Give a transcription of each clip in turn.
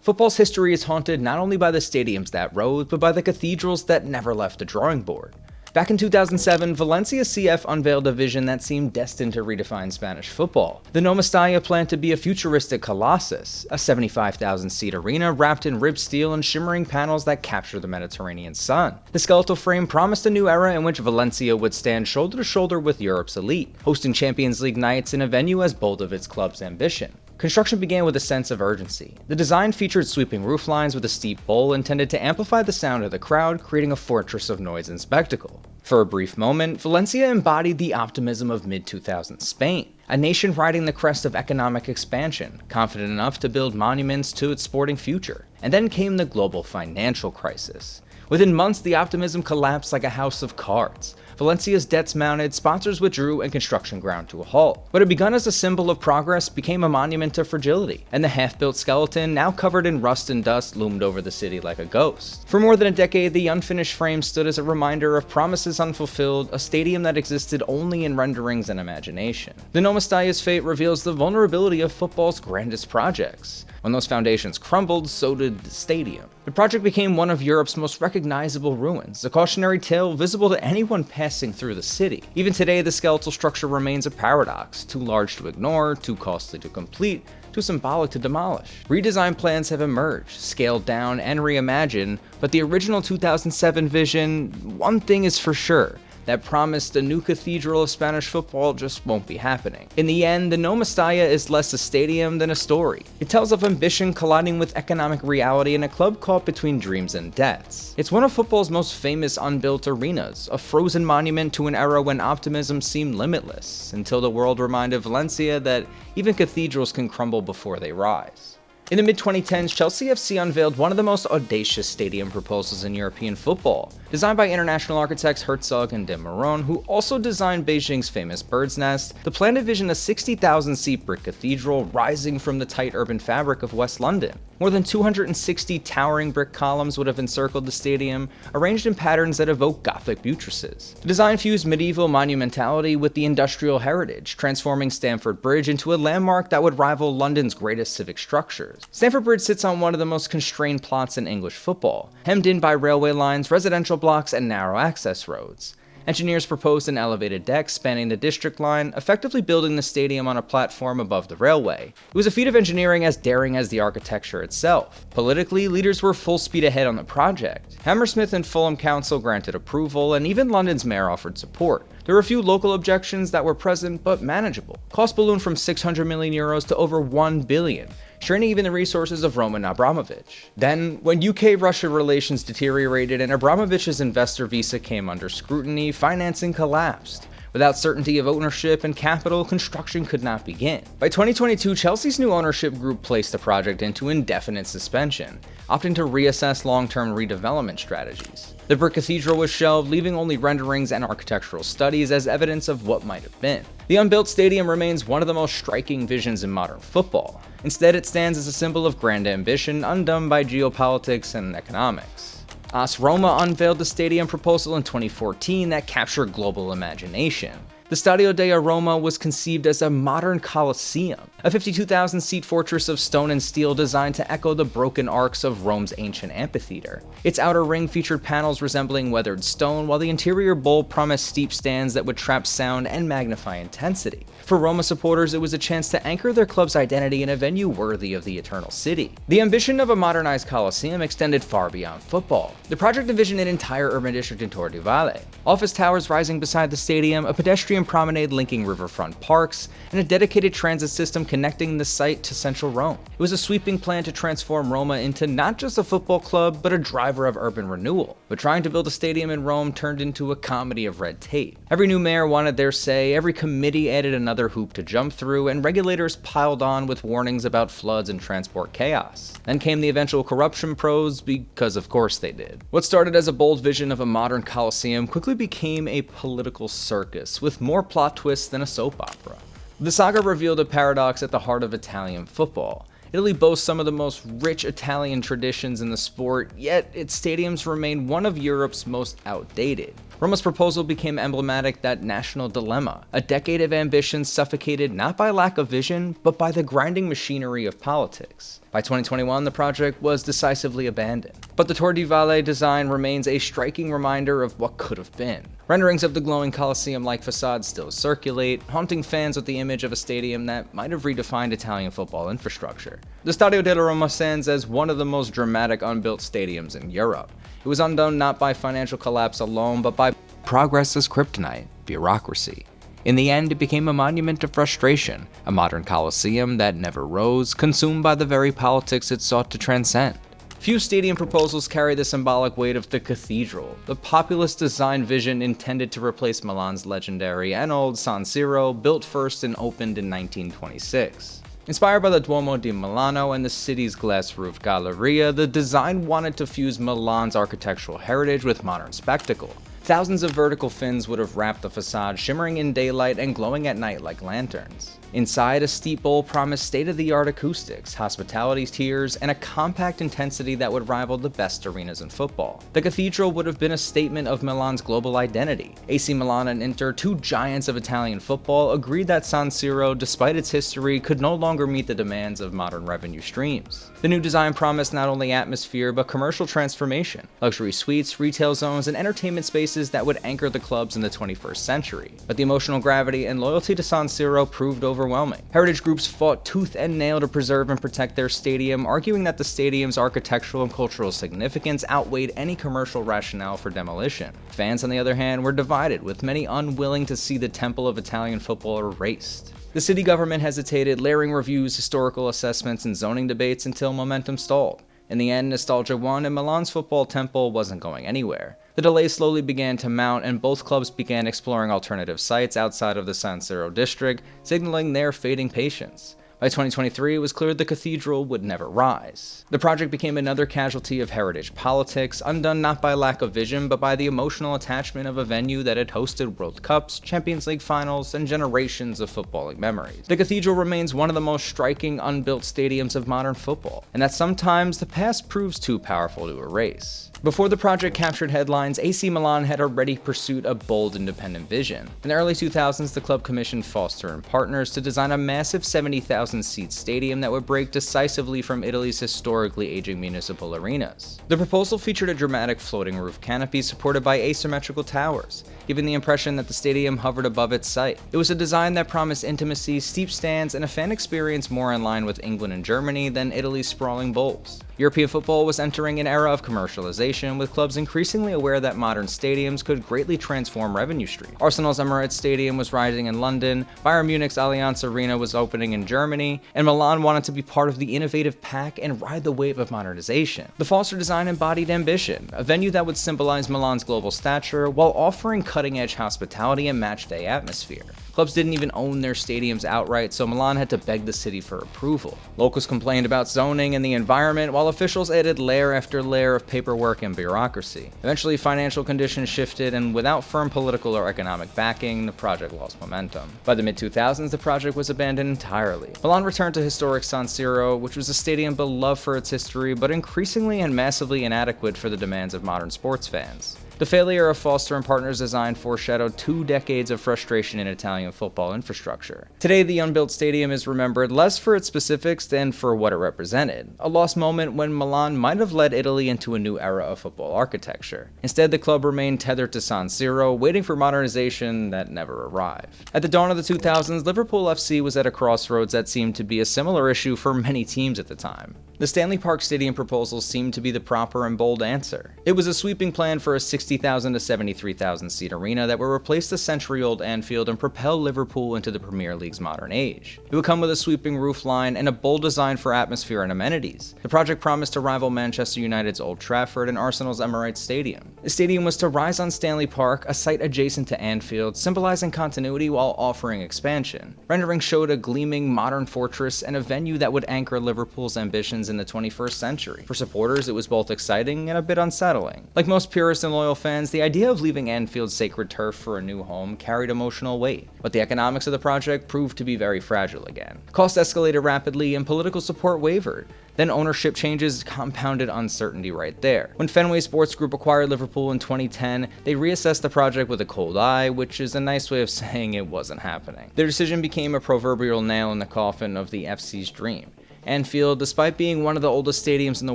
Football's history is haunted not only by the stadiums that rose, but by the cathedrals that never left the drawing board. Back in 2007, Valencia CF unveiled a vision that seemed destined to redefine Spanish football. The Nou Mestalla planned to be a futuristic colossus, a 75,000-seat arena wrapped in ribbed steel and shimmering panels that capture the Mediterranean sun. The skeletal frame promised a new era in which Valencia would stand shoulder to shoulder with Europe's elite, hosting Champions League nights in a venue as bold of its club's ambition. Construction began with a sense of urgency. The design featured sweeping rooflines with a steep bowl intended to amplify the sound of the crowd, creating a fortress of noise and spectacle. For a brief moment, Valencia embodied the optimism of mid-2000s Spain, a nation riding the crest of economic expansion, confident enough to build monuments to its sporting future. And then came the global financial crisis. Within months, the optimism collapsed like a house of cards. Valencia's debts mounted, sponsors withdrew, and construction ground to a halt. What had begun as a symbol of progress became a monument to fragility, and the half-built skeleton, now covered in rust and dust, loomed over the city like a ghost. For more than a decade, the unfinished frame stood as a reminder of promises unfulfilled, a stadium that existed only in renderings and imagination. The Nou Mestalla's fate reveals the vulnerability of football's grandest projects. When those foundations crumbled, so did the stadium. The project became one of Europe's most recognizable ruins, a cautionary tale visible to anyone passing through the city. Even today, the skeletal structure remains a paradox, too large to ignore, too costly to complete, too symbolic to demolish. Redesign plans have emerged, scaled down and reimagined, but the original 2007 vision, one thing is for sure, that promised a new cathedral of Spanish football just won't be happening. In the end, the Nou Mestalla is less a stadium than a story. It tells of ambition colliding with economic reality in a club caught between dreams and debts. It's one of football's most famous unbuilt arenas, a frozen monument to an era when optimism seemed limitless, until the world reminded Valencia that even cathedrals can crumble before they rise. In the mid-2010s, Chelsea FC unveiled one of the most audacious stadium proposals in European football. Designed by international architects Herzog and de Meuron, who also designed Beijing's famous Bird's Nest, the plan envisioned a 60,000-seat brick cathedral rising from the tight urban fabric of West London. More than 260 towering brick columns would have encircled the stadium, arranged in patterns that evoke Gothic buttresses. The design fused medieval monumentality with the industrial heritage, transforming Stamford Bridge into a landmark that would rival London's greatest civic structures. Stamford Bridge sits on one of the most constrained plots in English football, hemmed in by railway lines, residential blocks, and narrow access roads. Engineers proposed an elevated deck spanning the district line, effectively building the stadium on a platform above the railway. It was a feat of engineering as daring as the architecture itself. Politically, leaders were full speed ahead on the project. Hammersmith and Fulham Council granted approval, and even London's mayor offered support. There were a few local objections that were present but manageable. Cost ballooned from €600 million to over $1 billion. Straining even the resources of Roman Abramovich. Then, when UK-Russia relations deteriorated and Abramovich's investor visa came under scrutiny, financing collapsed. Without certainty of ownership and capital, construction could not begin. By 2022, Chelsea's new ownership group placed the project into indefinite suspension, opting to reassess long-term redevelopment strategies. The brick cathedral was shelved, leaving only renderings and architectural studies as evidence of what might have been. The unbuilt stadium remains one of the most striking visions in modern football. Instead, it stands as a symbol of grand ambition undone by geopolitics and economics. AS Roma unveiled the stadium proposal in 2014 that captured global imagination. The Stadio della Roma was conceived as a modern coliseum, a 52,000-seat fortress of stone and steel designed to echo the broken arcs of Rome's ancient amphitheater. Its outer ring featured panels resembling weathered stone, while the interior bowl promised steep stands that would trap sound and magnify intensity. For Roma supporters, it was a chance to anchor their club's identity in a venue worthy of the Eternal City. The ambition of a modernized coliseum extended far beyond football. The project envisioned an entire urban district in Tor di Valle, office towers rising beside the stadium, a pedestrian promenade linking riverfront parks, and a dedicated transit system connecting the site to central Rome. It was a sweeping plan to transform Roma into not just a football club, but a driver of urban renewal. But trying to build a stadium in Rome turned into a comedy of red tape. Every new mayor wanted their say, every committee added another hoop to jump through, and regulators piled on with warnings about floods and transport chaos. Then came the eventual corruption pros, because of course they did. What started as a bold vision of a modern coliseum quickly became a political circus, with more plot twists than a soap opera. The saga revealed a paradox at the heart of Italian football. Italy boasts some of the most rich Italian traditions in the sport, yet its stadiums remain one of Europe's most outdated. Roma's proposal became emblematic that national dilemma, a decade of ambition suffocated not by lack of vision, but by the grinding machinery of politics. By By 2021, the project was decisively abandoned. But the Tor di Valle design remains a striking reminder of what could have been. Renderings of the glowing Colosseum-like facade still circulate, haunting fans with the image of a stadium that might have redefined Italian football infrastructure. The Stadio della Roma stands as one of the most dramatic unbuilt stadiums in Europe. It was undone not by financial collapse alone, but by progress as kryptonite, bureaucracy. In the end, it became a monument of frustration, a modern coliseum that never rose, consumed by the very politics it sought to transcend. Few stadium proposals carry the symbolic weight of the cathedral, the populist design vision intended to replace Milan's legendary and old San Siro, built first and opened in 1926. Inspired by the Duomo di Milano and the city's glass-roofed Galleria, the design wanted to fuse Milan's architectural heritage with modern spectacle. Thousands of vertical fins would have wrapped the facade, shimmering in daylight and glowing at night like lanterns. Inside, a steep bowl promised state-of-the-art acoustics, hospitality tiers, and a compact intensity that would rival the best arenas in football. The cathedral would have been a statement of Milan's global identity. AC Milan and Inter, two giants of Italian football, agreed that San Siro, despite its history, could no longer meet the demands of modern revenue streams. The new design promised not only atmosphere, but commercial transformation, luxury suites, retail zones, and entertainment spaces that would anchor the clubs in the 21st century. But the emotional gravity and loyalty to San Siro proved overwhelming. Heritage groups fought tooth and nail to preserve and protect their stadium, arguing that the stadium's architectural and cultural significance outweighed any commercial rationale for demolition. Fans, on the other hand, were divided, with many unwilling to see the temple of Italian football erased. The city government hesitated, layering reviews, historical assessments, and zoning debates until momentum stalled. In the end, nostalgia won, and Milan's football temple wasn't going anywhere. The delay slowly began to mount, and both clubs began exploring alternative sites outside of the San Siro district, signaling their fading patience. By 2023, it was clear the cathedral would never rise. The project became another casualty of heritage politics, undone not by lack of vision, but by the emotional attachment of a venue that had hosted World Cups, Champions League finals, and generations of footballing memories. The cathedral remains one of the most striking unbuilt stadiums of modern football, and that sometimes the past proves too powerful to erase. Before the project captured headlines, AC Milan had already pursued a bold independent vision. In the early 2000s, the club commissioned Foster and Partners to design a massive 70,000-seat stadium that would break decisively from Italy's historically aging municipal arenas. The proposal featured a dramatic floating roof canopy supported by asymmetrical towers, giving the impression that the stadium hovered above its site. It was a design that promised intimacy, steep stands, and a fan experience more in line with England and Germany than Italy's sprawling bowls. European football was entering an era of commercialization, with clubs increasingly aware that modern stadiums could greatly transform revenue streams. Arsenal's Emirates Stadium was rising in London, Bayern Munich's Allianz Arena was opening in Germany, and Milan wanted to be part of the innovative pack and ride the wave of modernization. The Foster design embodied ambition, a venue that would symbolize Milan's global stature while offering cutting-edge hospitality and match-day atmosphere. Clubs didn't even own their stadiums outright, so Milan had to beg the city for approval. Locals complained about zoning and the environment, while officials added layer after layer of paperwork and bureaucracy. Eventually, financial conditions shifted, and without firm political or economic backing, the project lost momentum. By the mid-2000s, the project was abandoned entirely. Milan returned to historic San Siro, which was a stadium beloved for its history, but increasingly and massively inadequate for the demands of modern sports fans. The failure of Foster and Partners' design foreshadowed 2 decades of frustration in Italian football infrastructure. Today, the unbuilt stadium is remembered less for its specifics than for what it represented, a lost moment when Milan might have led Italy into a new era of football architecture. Instead, the club remained tethered to San Siro, waiting for modernization that never arrived. At the dawn of the 2000s, Liverpool FC was at a crossroads that seemed to be a similar issue for many teams at the time. The Stanley Park Stadium proposal seemed to be the proper and bold answer. It was a sweeping plan for a 60,000 to 73,000 seat arena that would replace the century-old Anfield and propel Liverpool into the Premier League's modern age. It would come with a sweeping roofline and a bold design for atmosphere and amenities. The project promised to rival Manchester United's Old Trafford and Arsenal's Emirates Stadium. The stadium was to rise on Stanley Park, a site adjacent to Anfield, symbolizing continuity while offering expansion. Renderings showed a gleaming modern fortress and a venue that would anchor Liverpool's ambitions in the 21st century. For supporters, it was both exciting and a bit unsettling. Like most purists and loyal fans, the idea of leaving Anfield's sacred turf for a new home carried emotional weight, but the economics of the project proved to be very fragile again. Costs escalated rapidly and political support wavered. Then ownership changes compounded uncertainty right there. When Fenway Sports Group acquired Liverpool in 2010, they reassessed the project with a cold eye, which is a nice way of saying it wasn't happening. Their decision became a proverbial nail in the coffin of the FC's dream. Anfield, despite being one of the oldest stadiums in the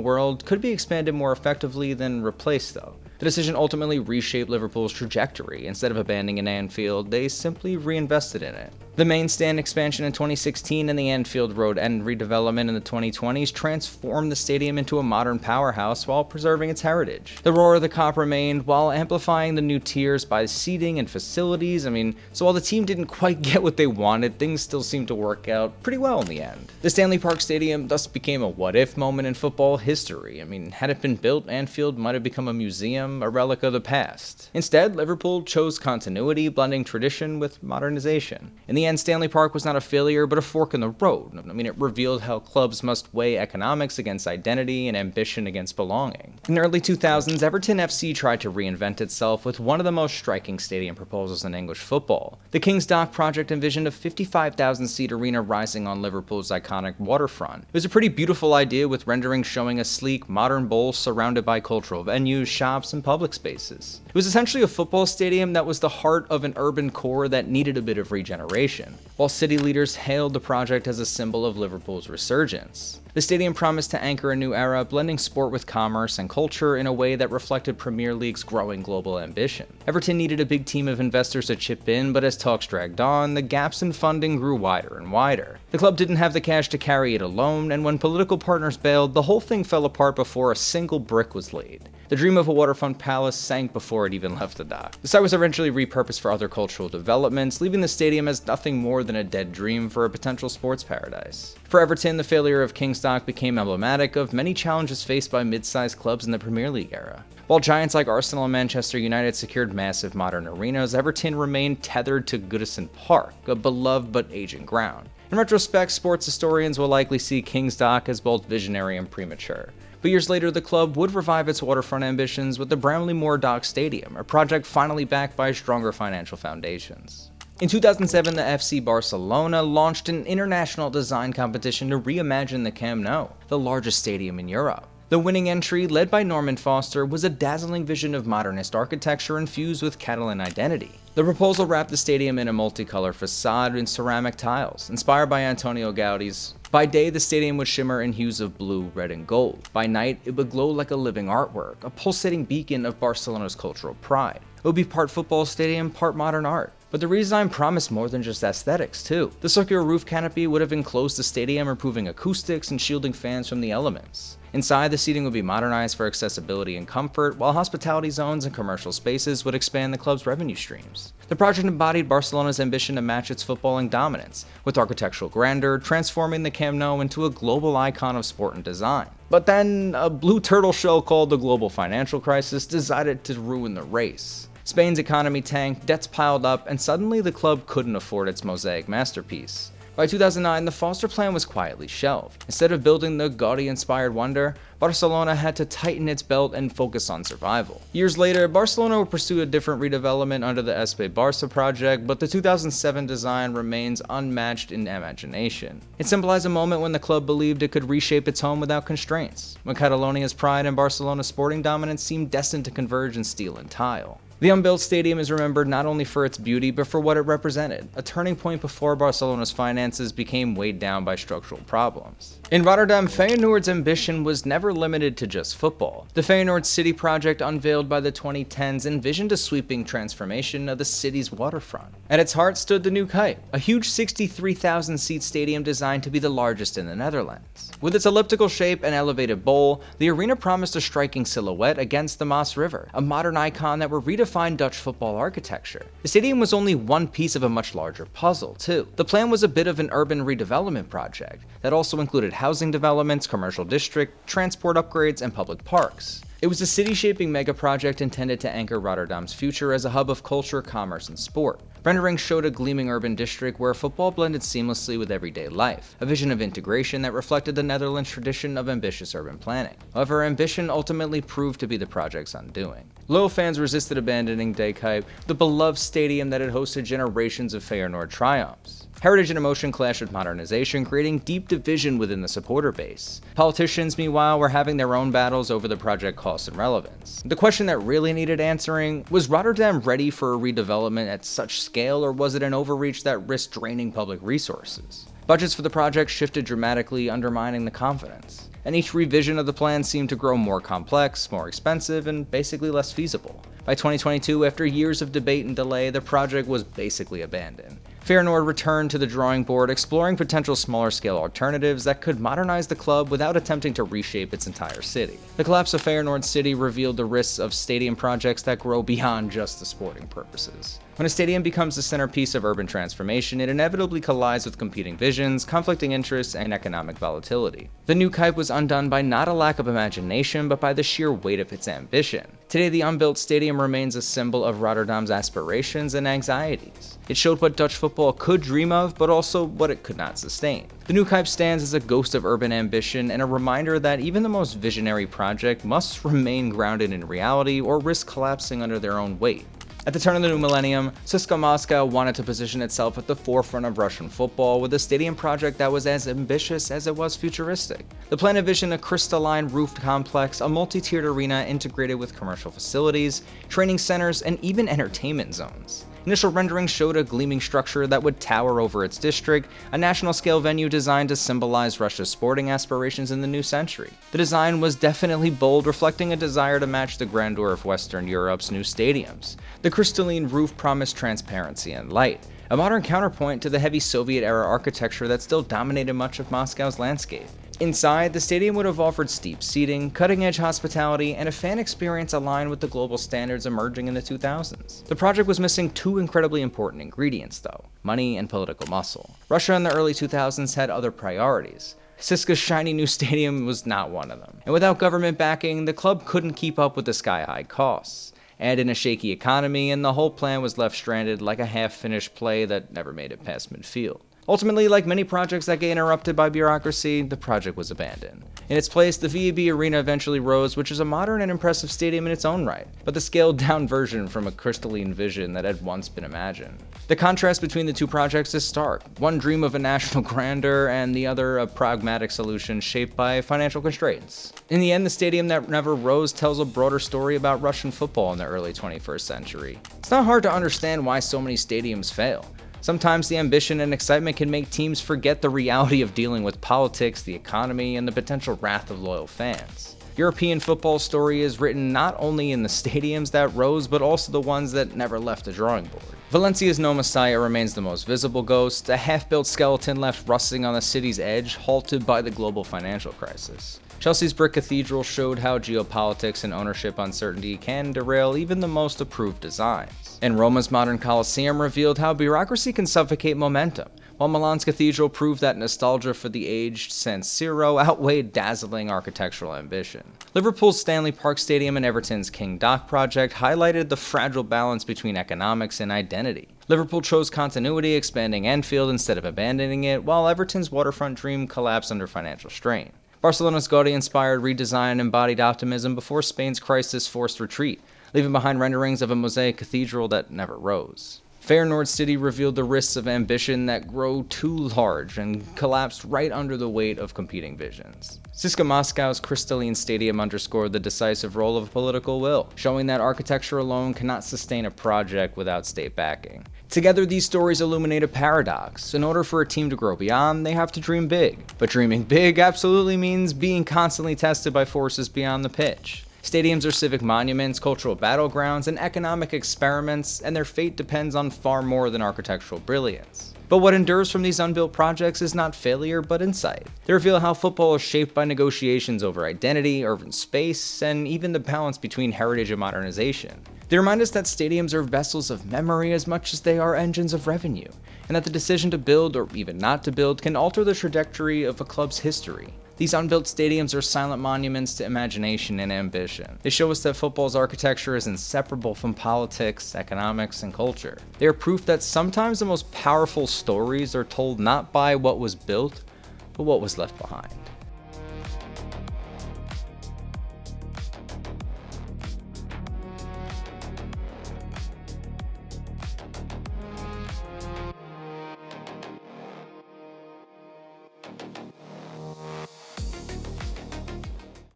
world, could be expanded more effectively than replaced though. The decision ultimately reshaped Liverpool's trajectory. Instead of abandoning Anfield, they simply reinvested in it. The main stand expansion in 2016 and the Anfield Road End redevelopment in the 2020s transformed the stadium into a modern powerhouse while preserving its heritage. The roar of the Kop remained, while amplifying the new tiers by seating and facilities. So while the team didn't quite get what they wanted, things still seemed to work out pretty well in the end. The Stanley Park Stadium thus became a what-if moment in football history. Had it been built, Anfield might have become a museum, a relic of the past. Instead, Liverpool chose continuity, blending tradition with modernization. In the end, Stanley Park was not a failure, but a fork in the road. It revealed how clubs must weigh economics against identity and ambition against belonging. In the early 2000s, Everton FC tried to reinvent itself with one of the most striking stadium proposals in English football. The King's Dock project envisioned a 55,000-seat arena rising on Liverpool's iconic waterfront. It was a pretty beautiful idea, with renderings showing a sleek, modern bowl surrounded by cultural venues, shops, and public spaces. It was essentially a football stadium that was the heart of an urban core that needed a bit of regeneration, while city leaders hailed the project as a symbol of Liverpool's resurgence. The stadium promised to anchor a new era, blending sport with commerce and culture in a way that reflected Premier League's growing global ambition. Everton needed a big team of investors to chip in, but as talks dragged on, the gaps in funding grew wider and wider. The club didn't have the cash to carry it alone, and when political partners bailed, the whole thing fell apart before a single brick was laid. The dream of a waterfront palace sank before it even left the dock. The site was eventually repurposed for other cultural developments, leaving the stadium as nothing more than a dead dream for a potential sports paradise. For Everton, the failure of King's Dock became emblematic of many challenges faced by mid-sized clubs in the Premier League era. While giants like Arsenal and Manchester United secured massive modern arenas, Everton remained tethered to Goodison Park, a beloved but aging ground. In retrospect, sports historians will likely see King's Dock as both visionary and premature. But years later, the club would revive its waterfront ambitions with the Brownlee-Moore Dock Stadium, a project finally backed by stronger financial foundations. In 2007, the FC Barcelona launched an international design competition to reimagine the Camp Nou, the largest stadium in Europe. The winning entry, led by Norman Foster, was a dazzling vision of modernist architecture infused with Catalan identity. The proposal wrapped the stadium in a multicolored facade and ceramic tiles, inspired by Antonio Gaudi's. By day, the stadium would shimmer in hues of blue, red, and gold. By night, it would glow like a living artwork, a pulsating beacon of Barcelona's cultural pride. It would be part football stadium, part modern art. But the redesign promised more than just aesthetics, too. The circular roof canopy would have enclosed the stadium, improving acoustics and shielding fans from the elements. Inside, the seating would be modernized for accessibility and comfort, while hospitality zones and commercial spaces would expand the club's revenue streams. The project embodied Barcelona's ambition to match its footballing dominance, with architectural grandeur transforming the Camp Nou into a global icon of sport and design. But then, a blue turtle shell called the global financial crisis decided to ruin the race. Spain's economy tanked, debts piled up, and suddenly the club couldn't afford its mosaic masterpiece. By 2009, the Foster plan was quietly shelved. Instead of building the Gaudi-inspired wonder, Barcelona had to tighten its belt and focus on survival. Years later, Barcelona would pursue a different redevelopment under the SP Barça project, but the 2007 design remains unmatched in imagination. It symbolized a moment when the club believed it could reshape its home without constraints, when Catalonia's pride and Barcelona's sporting dominance seemed destined to converge in steel and tile. The Unbuilt stadium is remembered not only for its beauty, but for what it represented, a turning point before Barcelona's finances became weighed down by structural problems. In Rotterdam, Feyenoord's ambition was never limited to just football. The Feyenoord City project, unveiled by the 2010s, envisioned a sweeping transformation of the city's waterfront. At its heart stood the Nou Kuip, a huge 63,000-seat stadium designed to be the largest in the Netherlands. With its elliptical shape and elevated bowl, the arena promised a striking silhouette against the Maas River, a modern icon that would redefine Dutch football architecture. The stadium was only one piece of a much larger puzzle, too. The plan was a bit of an urban redevelopment project that also included housing developments, commercial district, transport upgrades, and public parks. It was a city-shaping mega-project intended to anchor Rotterdam's future as a hub of culture, commerce, and sport. Renderings showed a gleaming urban district where football blended seamlessly with everyday life, a vision of integration that reflected the Netherlands' tradition of ambitious urban planning. However, ambition ultimately proved to be the project's undoing. Loyal fans resisted abandoning Nou Kuip, the beloved stadium that had hosted generations of Feyenoord triumphs. Heritage and emotion clashed with modernization, creating deep division within the supporter base. Politicians, meanwhile, were having their own battles over the project cost and relevance. The question that really needed answering: was Rotterdam ready for a redevelopment at such scale, or was it an overreach that risked draining public resources? Budgets for the project shifted dramatically, undermining the confidence. And each revision of the plan seemed to grow more complex, more expensive, and basically less feasible. By 2022, after years of debate and delay, the project was basically abandoned. Feyenoord returned to the drawing board, exploring potential smaller-scale alternatives that could modernize the club without attempting to reshape its entire city. The collapse of Feyenoord City revealed the risks of stadium projects that grow beyond just the sporting purposes. When a stadium becomes the centerpiece of urban transformation, it inevitably collides with competing visions, conflicting interests, and economic volatility. The new hype was undone by not a lack of imagination, but by the sheer weight of its ambition. Today, the Unbuilt stadium remains a symbol of Rotterdam's aspirations and anxieties. It showed what Dutch football could dream of, but also what it could not sustain. The new hype stands as a ghost of urban ambition and a reminder that even the most visionary project must remain grounded in reality or risk collapsing under their own weight. At the turn of the new millennium, CSKA Moscow wanted to position itself at the forefront of Russian football with a stadium project that was as ambitious as it was futuristic. The plan envisioned a crystalline roofed complex, a multi-tiered arena integrated with commercial facilities, training centers, and even entertainment zones. Initial renderings showed a gleaming structure that would tower over its district, a national-scale venue designed to symbolize Russia's sporting aspirations in the new century. The design was definitely bold, reflecting a desire to match the grandeur of Western Europe's new stadiums. The crystalline roof promised transparency and light, a modern counterpoint to the heavy Soviet-era architecture that still dominated much of Moscow's landscape. Inside, the stadium would have offered steep seating, cutting-edge hospitality, and a fan experience aligned with the global standards emerging in the 2000s. The project was missing two incredibly important ingredients, though: money and political muscle. Russia in the early 2000s had other priorities. CSKA's shiny new stadium was not one of them. And without government backing, the club couldn't keep up with the sky-high costs. Add in a shaky economy, and the whole plan was left stranded like a half-finished play that never made it past midfield. Ultimately, like many projects that get interrupted by bureaucracy, the project was abandoned. In its place, the VEB Arena eventually rose, which is a modern and impressive stadium in its own right, but the scaled-down version from a crystalline vision that had once been imagined. The contrast between the two projects is stark. One dream of a national grandeur, and the other a pragmatic solution shaped by financial constraints. In the end, the stadium that never rose tells a broader story about Russian football in the early 21st century. It's not hard to understand why so many stadiums fail. Sometimes the ambition and excitement can make teams forget the reality of dealing with politics, the economy, and the potential wrath of loyal fans. European football's story is written not only in the stadiums that rose, but also the ones that never left the drawing board. Valencia's Nou Mestalla remains the most visible ghost, a half-built skeleton left rusting on the city's edge, halted by the global financial crisis. Chelsea's brick cathedral showed how geopolitics and ownership uncertainty can derail even the most approved designs. And Roma's modern Colosseum revealed how bureaucracy can suffocate momentum, while Milan's cathedral proved that nostalgia for the aged San Siro outweighed dazzling architectural ambition. Liverpool's Stanley Park Stadium and Everton's King Dock project highlighted the fragile balance between economics and identity. Liverpool chose continuity, expanding Anfield instead of abandoning it, while Everton's waterfront dream collapsed under financial strain. Barcelona's Gaudi-inspired redesign embodied optimism before Spain's crisis forced retreat, leaving behind renderings of a mosaic cathedral that never rose. Feyenoord City revealed the risks of ambition that grow too large and collapsed right under the weight of competing visions. CSKA Moscow's crystalline stadium underscored the decisive role of political will, showing that architecture alone cannot sustain a project without state backing. Together, these stories illuminate a paradox. In order for a team to grow beyond, they have to dream big. But dreaming big absolutely means being constantly tested by forces beyond the pitch. Stadiums are civic monuments, cultural battlegrounds, and economic experiments, and their fate depends on far more than architectural brilliance. But what endures from these unbuilt projects is not failure, but insight. They reveal how football is shaped by negotiations over identity, urban space, and even the balance between heritage and modernization. They remind us that stadiums are vessels of memory as much as they are engines of revenue, and that the decision to build, or even not to build, can alter the trajectory of a club's history. These unbuilt stadiums are silent monuments to imagination and ambition. They show us that football's architecture is inseparable from politics, economics, and culture. They are proof that sometimes the most powerful stories are told not by what was built, but what was left behind.